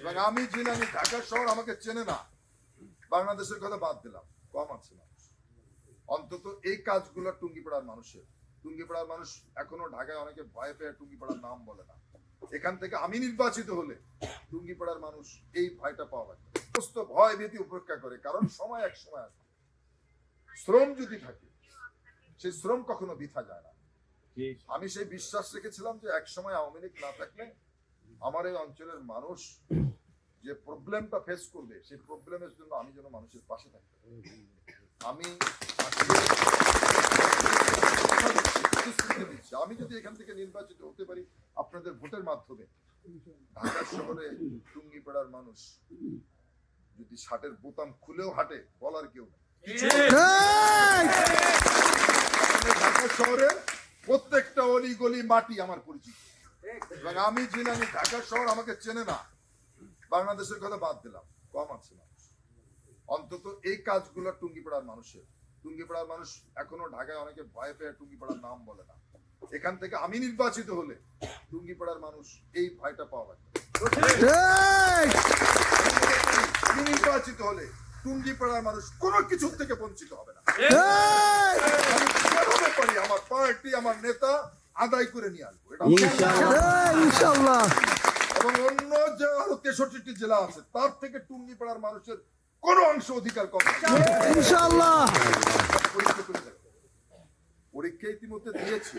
এবং আমি জিলানি ঢাকা শহর আমাকে চেনে না, বাংলাদেশের কথা বাদ দিলাম, কম আছে না। অন্তত এই কাজগুলো টুঙ্গিপাড়ার মানুষের। টুঙ্গিপাড়ার মানুষ এখনো ঢাকায় অনেকে ভয় পেয়ে টুঙ্গিপাড়ার নাম বলে না। এখান থেকে আমি নির্বাচিত হলে টুঙ্গিপাড়ার মানুষ এই ভয়টা পাওয়া লাগবে, সমস্ত ভয় ভীতি উপেক্ষা করে। কারণ সময় এক সময় আসবে, শ্রম যদি থাকে সেই শ্রম কখনো বৃথা যায় না। আমি সেই বিশ্বাস রেখেছিলাম যে এক সময় আওয়ামী লীগ না থাকলে আমার এই অঞ্চলের মানুষ যে প্রবলেমটা ফেস করবে সেই প্রবলেমের জন্য আমি যেন মানুষের পাশে থাকতে পারি। আমি আমি যদি এখান থেকে নির্বাচিত হতে পারি আপনাদের ভোটের মাধ্যমে, ঢাকা শহরে টুঙ্গিপাড়ার মানুষ যদি শার্টের বোতাম খুলেও হাঁটে বলার কেউ নেই। ঢাকা শহরে প্রত্যেকটা অলি গলি মাটি আমার পরিচিত এবং আমি জিলানি ঢাকা শহর আমাকে চেনে না, বাংলাদেশের কথা বাদ দিলাম, কম আছে না। অন্তত এই কাজগুলো টুঙ্গিপাড়ার মানুষের। টুঙ্গিপাড়ার মানুষ এখনো ঢাকায় অনেকে ভয় পেয়ে টুঙ্গিপাড়ার নাম বলে না। এখান থেকে আমি নির্বাচিত হলে টুঙ্গিপাড়ার মানুষ এই ভয়টা পাওয়া লাগবে। আমি নির্বাচিত হলে টুঙ্গিপাড়ার মানুষ কোনো কিছু থেকে বঞ্চিত হবে না। পারি আমার পার্টি আমার নেতা আদায় করে নিয়ে আসবো ইনশাআল্লাহ। এবং অন্য যে আরো 63টি জেলা আছে তার থেকে টুঙ্গিপাড়ার মানুষের কোন অংশ অধিকার কম ইনশাআল্লাহ। পরীক্ষা ইতিমধ্যে দিয়েছি।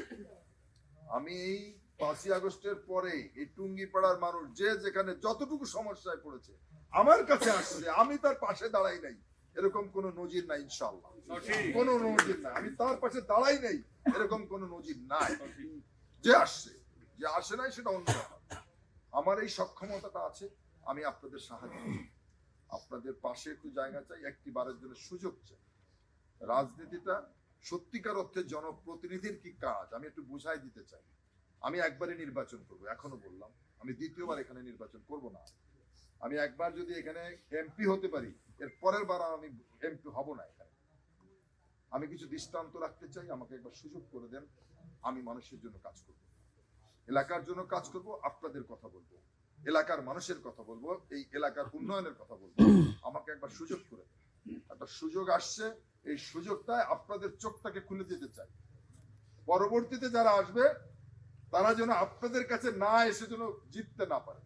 আমি এই 5ই আগস্টের পরে এই টুঙ্গিপাড়ার মানুষ যে যেখানে যতটুকু সমস্যায় পড়েছে আমার কাছে আসছে, আমি তার পাশে দাঁড়াই নাই এরকম কোন নজির নাই ইনশাআল্লাহ। কোন নজির নাই, আমি তার পাশে দাঁড়াই নাই এরকম কোন নজির নাই। যে আসছে যে আসে নাই সেটা অন্য ব্যাপার। আমার এই সক্ষমতাটা আছে, আমি আপনাদের সাহায্য আপনাদের পাশে একটু জায়গা চাই, একটি বারের জন্য সুযোগ চাই। রাজনীতিটা সত্যিকার অর্থে জনপ্রতিনিধির কি কাজ আমি একটু বুঝাই দিতে চাই। আমি একবারই নির্বাচন করবো, এখনো বললাম আমি দ্বিতীয়বার এখানে নির্বাচন করব না। আমি একবার যদি এখানে এমপি হতে পারি এর পরের বার আমি এমপি হব না। এখানে আমি কিছু দৃষ্টান্ত রাখতে চাই, আমাকে একবার সুযোগ করে দেন। আমি মানুষের জন্য কাজ করব, এলাকার জন্য কাজ করব, আপনাদের কথা বলবো, এলাকার মানুষের কথা বলবো, এই এলাকার উন্নয়নের কথা বলবো। আমাকে একবার সুযোগ করে দেন। একটা সুযোগ আসছে, এই সুযোগটায় আপনাদের চোখটাকে খুলে দিতে চাই। পরবর্তীতে যারা আসবে তারা যেন আপনাদের কাছে না এসে যেন জিততে না পারে।